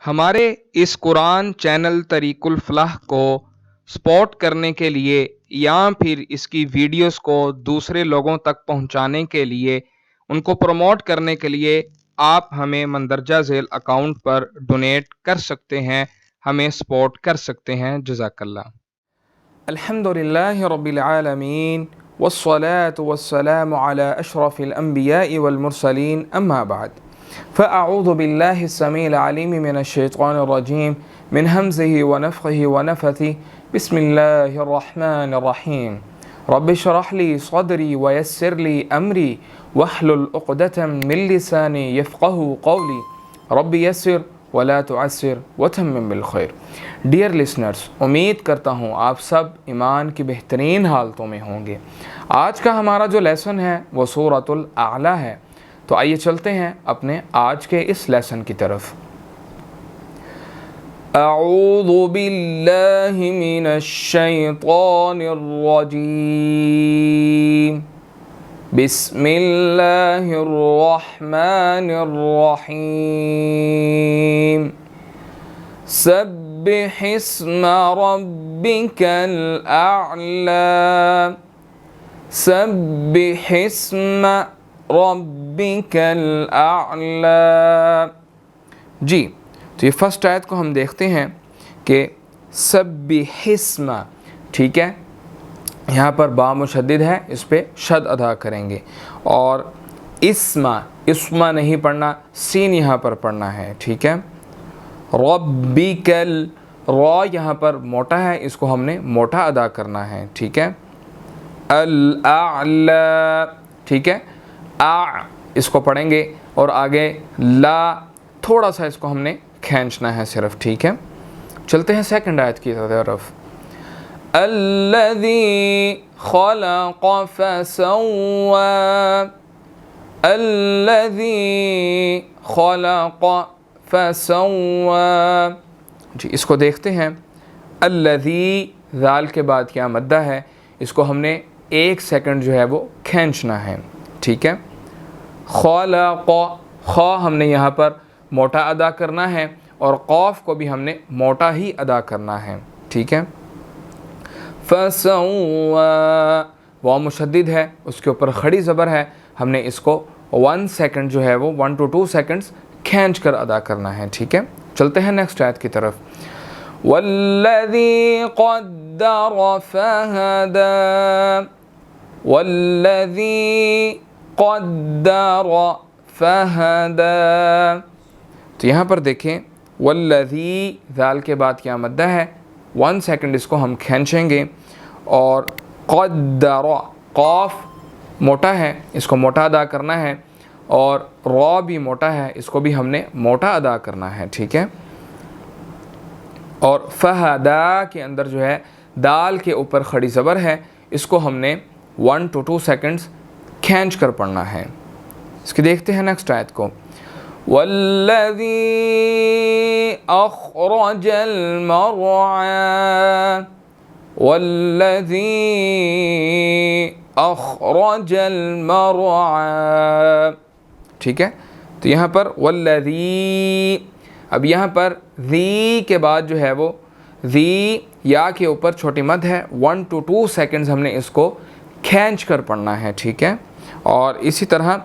ہمارے اس قرآن چینل طریق الفلاح کو سپورٹ کرنے کے لیے یا پھر اس کی ویڈیوز کو دوسرے لوگوں تک پہنچانے کے لیے ان کو پروموٹ کرنے کے لیے آپ ہمیں مندرجہ ذیل اکاؤنٹ پر ڈونیٹ کر سکتے ہیں، ہمیں سپورٹ کر سکتے ہیں۔ جزاک اللہ۔ الحمد لله رب العالمين والصلاة والسلام على أشرف الأنبياء والمرسلين أما بعد فأعوذ بالله السميع العليم من الشيطان الرجيم من همزه ونفخه ونفثه بسم الله الرحمن الرحيم رب اشرح لي صدري ويسر لي أمري واحلل عقدة من لساني يفقهوا قولي رب يسر ولا تعسر وتمم بالخير۔ ڈیئر لسنرز، امید کرتا ہوں آپ سب ایمان کی بہترین حالتوں میں ہوں گے۔ آج کا ہمارا جو لیسن ہے وہ سورۃ الاعلیٰ ہے، تو آئیے چلتے ہیں اپنے آج کے اس لیسن کی طرف۔ اعوذ باللہ من الشیطان الرجیم، بسم اللہ الرحمن الرحیم، سبح اسم ربک الاعلی، سبح اسم ربک الاعلی۔ جی، تو یہ فرسٹ آیت کو ہم دیکھتے ہیں کہ سبح اسم، ٹھیک ہے، یہاں پر با مشدد ہے، اس پہ شد ادا کریں گے، اور اسم نہیں پڑھنا، سین یہاں پر پڑھنا ہے، ٹھیک ہے۔ ربکل، را یہاں پر موٹا ہے، اس کو ہم نے موٹا ادا کرنا ہے، ٹھیک ہے۔ الاعلی، ٹھیک ہے، اس کو پڑھیں گے، اور آگے لا تھوڑا سا اس کو ہم نے کھینچنا ہے صرف، ٹھیک ہے۔ چلتے ہیں سیکنڈ آیت کی طرف۔ الذی خلق فسوى، الذی خلق فسوى، جی اس کو دیکھتے ہیں۔ الذی، ذال کے بعد کیا مدہ ہے، اس کو ہم نے 1 سیکنڈ جو ہے وہ کھینچنا ہے، ٹھیک ہے۔ خلق، خا ہم نے یہاں پر موٹا ادا کرنا ہے، اور قاف کو بھی ہم نے موٹا ہی ادا کرنا ہے، ٹھیک ہے۔ فسوى، واو مشدد ہے، اس کے اوپر کھڑی زبر ہے، ہم نے اس کو 1 سیکنڈ جو ہے وہ 1 to 2 سیکنڈز کھینچ کر ادا کرنا ہے، ٹھیک ہے۔ چلتے ہیں نیکسٹ آیت کی طرف۔ والذی قدر فہدی، والذی قدر فہدی، تو یہاں پر دیکھیں والذی، ذال کے بعد کیا مدہ ہے، 1 سیکنڈ اس کو ہم کھینچیں گے، اور قدر، قاف موٹا ہے، اس کو موٹا ادا کرنا ہے، اور را بھی موٹا ہے، اس کو بھی ہم نے موٹا ادا کرنا ہے، ٹھیک ہے۔ اور فہدا کے اندر جو ہے دال کے اوپر کھڑی زبر ہے، اس کو ہم نے 1 to 2 سیکنڈز کھینچ کر پڑھنا ہے۔ اس کی دیکھتے ہیں نیکسٹ آیت کو۔ والذی اخرج المرعى، والذی اخرج المرعى، ٹھیک ہے۔ تو یہاں پر والذی، اب یہاں پر ذی کے بعد جو ہے وہ ذی یا کے اوپر چھوٹی مد ہے، 1 to 2 سیکنڈز ہم نے اس کو کھینچ کر پڑھنا ہے، ٹھیک ہے۔ اور اسی طرح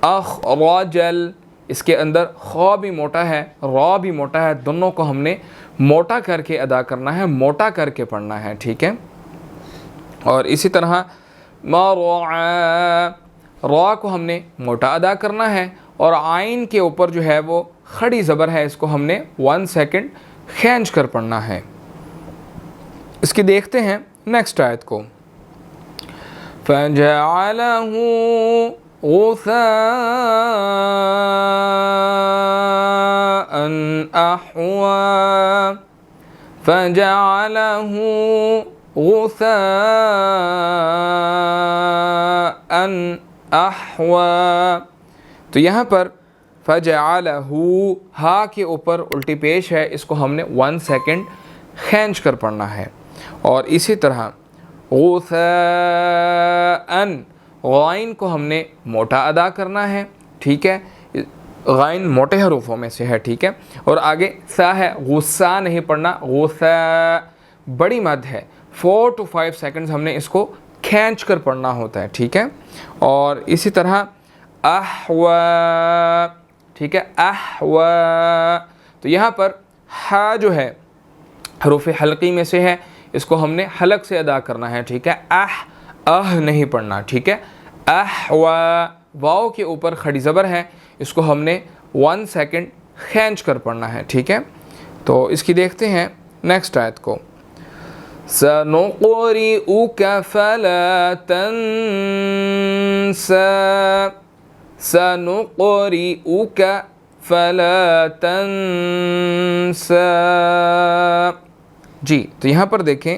اخرجل، اس کے اندر خا بھی موٹا ہے، را بھی موٹا ہے، دونوں کو ہم نے موٹا کر کے ادا کرنا ہے، موٹا کر کے پڑھنا ہے، ٹھیک ہے۔ اور اسی طرح مرعى، را کو ہم نے موٹا ادا کرنا ہے، اور عین کے اوپر جو ہے وہ کھڑی زبر ہے، اس کو ہم نے 1 سیکنڈ کھینچ کر پڑھنا ہے۔ اس کی دیکھتے ہیں نیکسٹ آیت کو۔ فَجَعَلَهُ غُثَاءً أَحْوَىٰ، فَجَعَلَهُ غُثَاءً أَحْوَىٰ، تو یہاں پر فَجَعَلَهُ، ہا کے اوپر الٹی پیش ہے، اس کو ہم نے 1 سیکنڈ کھینچ کر پڑھنا ہے۔ اور اسی طرح غثاءً، غائن کو ہم نے موٹا ادا کرنا ہے، ٹھیک ہے۔ غائن موٹے حروفوں میں سے ہے, ٹھیک ہے. اور آگے سا ہے, غصہ نہیں پڑھنا, غصہ بڑی مد ہے, 4 to 5 سیکنڈز ہم نے اس کو کھینچ کر پڑھنا ہوتا ہے, ٹھیک ہے. اور اسی طرح احوا, ٹھیک ہے, احوا. تو یہاں پر ہا جو ہے حروف حلقی میں سے ہے, اس کو ہم نے حلق سے ادا کرنا ہے, ٹھیک ہے. نہیں پڑھنا, ٹھیک ہے. احوا, واو کے اوپر کھڑی زبر ہے, اس کو ہم نے 1 سیکنڈ کھینچ کر پڑھنا ہے, ٹھیک ہے. تو اس کی دیکھتے ہیں نیکسٹ آیت کو. سَنُقْرِئُكَ فَلَا تَنْسَى, سَنُقْرِئُكَ فَلَا تَنْسَى. جی, تو یہاں پر دیکھیں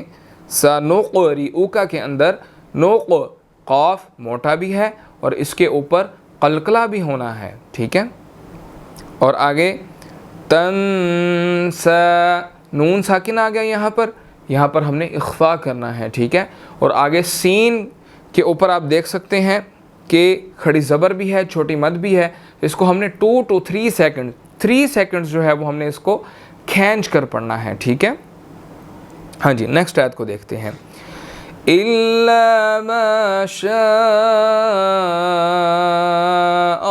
سَنُقْرِئُكَ کے اندر نوق قاف موٹا بھی ہے اور اس کے اوپر قلقلہ بھی ہونا ہے, ٹھیک ہے. اور آگے تنسا, نون ساکن آ گیا یہاں پر ہم نے اخفا کرنا ہے, ٹھیک ہے. اور آگے سین کے اوپر آپ دیکھ سکتے ہیں کہ کھڑی زبر بھی ہے, چھوٹی مد بھی ہے, اس کو ہم نے 2 to 3 سیکنڈ 3 سیکنڈز جو ہے وہ ہم نے اس کو کھینچ کر پڑھنا ہے, ٹھیک ہے. ہاں جی, نیکسٹ آیت کو دیکھتے ہیں. إِلَّا مَا شَاءَ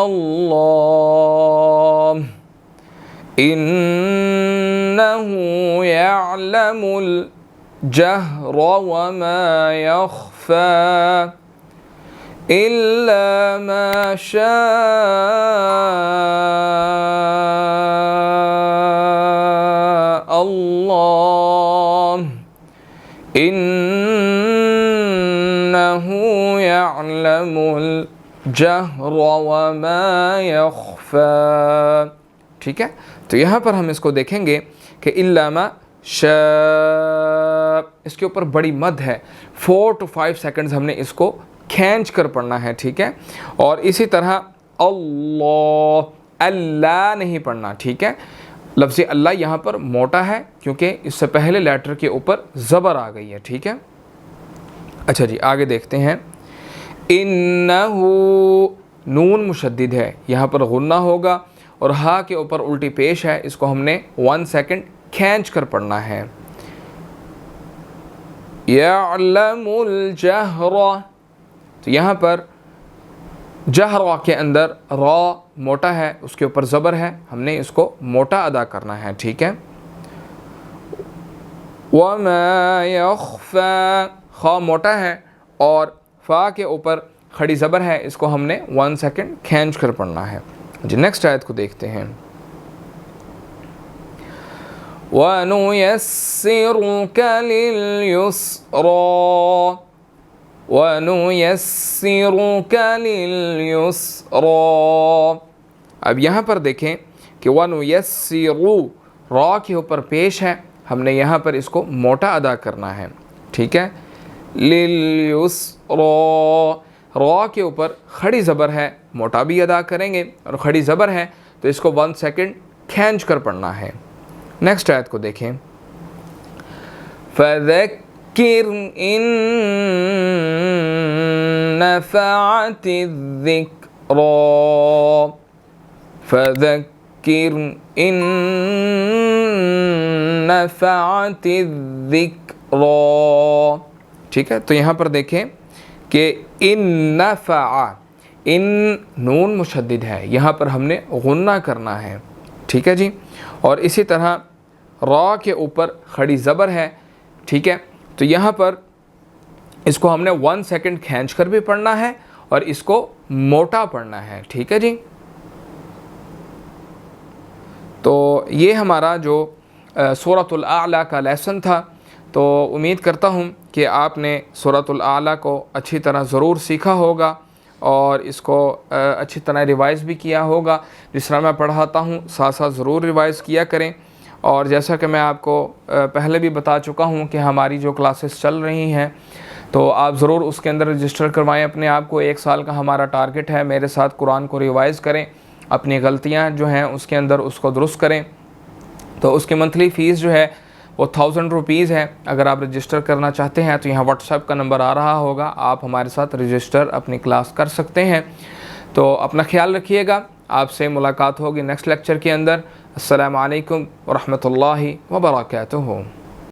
اللَّهُ إِنَّهُ يَعْلَمُ الْجَهْرَ وَمَا يَخْفَى إِلَّا مَا شَاءَ اللَّهُ إِنَّهُ يَعْلَمُ الْجَهْرَ وَمَا يَخْفَى, ٹھیک ہے. تو یہاں پر ہم اس کو دیکھیں گے کہ إِلَّا مَا شَاءَ, اس کے اوپر بڑی مد ہے, 4 to 5 سیکنڈز ہم نے اس کو کھینچ کر پڑھنا ہے, ٹھیک ہے. اور اسی طرح اللہ نہیں پڑھنا, ٹھیک ہے. لفظ اللہ یہاں پر موٹا ہے کیونکہ اس سے پہلے لیٹر کے اوپر زبر آ گئی ہے, ٹھیک ہے. اچھا جی, آگے دیکھتے ہیں. انہو, نون مشدد ہے, یہاں پر غنہ ہوگا اور ہا کے اوپر الٹی پیش ہے, اس کو ہم نے 1 سیکنڈ کھینچ کر پڑھنا ہے. یعلم الجہر, تو یہاں پر جہر کے اندر را موٹا ہے, اس کے اوپر زبر ہے, ہم نے اس کو موٹا ادا کرنا ہے, ٹھیک ہے. وَمَا يَخْفَى, خا موٹا ہے اور فا کے اوپر کھڑی زبر ہے, اس کو ہم نے 1 سیکنڈ کھینچ کر پڑھنا ہے. جی, نیکسٹ آیت کو دیکھتے ہیں. وَنُيَسِّرُكَ لِلْيُسْرَى, وَنُيَسِّرُكَ لِلْيُسْرَى. اب یہاں پر دیکھیں کہ وَنُيَسِّرُ, را کے اوپر پیش ہے, ہم نے یہاں پر اس کو موٹا ادا کرنا ہے, ٹھیک ہے. لِلْيُسْرَى, را کے اوپر کھڑی زبر ہے, موٹا بھی ادا کریں گے, اور کھڑی زبر ہے تو اس کو 1 سیکنڈ کھینچ کر پڑھنا ہے. نیکسٹ آیت کو دیکھیں. فَذَكِّرْ إِن نَفَعَتِ الذِّكْرَى, فَذَكِّرْ إِن نَفَعَتِ الذِّكْرَى, ٹھیک ہے. تو یہاں پر دیکھیں کہ ان نفع, ان نون مشدد ہے, یہاں پر ہم نے غنہ کرنا ہے, ٹھیک ہے جی. اور اسی طرح را کے اوپر کھڑی زبر ہے, ٹھیک ہے. تو یہاں پر اس کو ہم نے 1 سیکنڈ کھینچ کر بھی پڑھنا ہے اور اس کو موٹا پڑھنا ہے, ٹھیک ہے جی. تو یہ ہمارا جو سورۃ الاعلیٰ کا لیسن تھا. تو امید کرتا ہوں کہ آپ نے سورۃ الاعلیٰ کو اچھی طرح ضرور سیکھا ہوگا اور اس کو اچھی طرح ریوائز بھی کیا ہوگا. جس طرح میں پڑھاتا ہوں ساتھ ساتھ ضرور ریوائز کیا کریں. اور جیسا کہ میں آپ کو پہلے بھی بتا چکا ہوں کہ ہماری جو کلاسز چل رہی ہیں تو آپ ضرور اس کے اندر رجسٹر کروائیں اپنے آپ کو. 1 سال کا ہمارا ٹارگٹ ہے. میرے ساتھ قرآن کو ریوائز کریں, اپنی غلطیاں جو ہیں اس کے اندر اس کو درست کریں. تو اس کی منتھلی فیس جو ہے وہ 1000 روپیز ہے. اگر آپ رجسٹر کرنا چاہتے ہیں تو یہاں واٹس ایپ کا نمبر آ رہا ہوگا, آپ ہمارے ساتھ رجسٹر اپنی کلاس کر سکتے ہیں. تو اپنا خیال رکھیے گا. آپ سے ملاقات ہوگی نیکسٹ لیکچر کے اندر۔ السلام علیکم ورحمۃ اللہ وبرکاتہ۔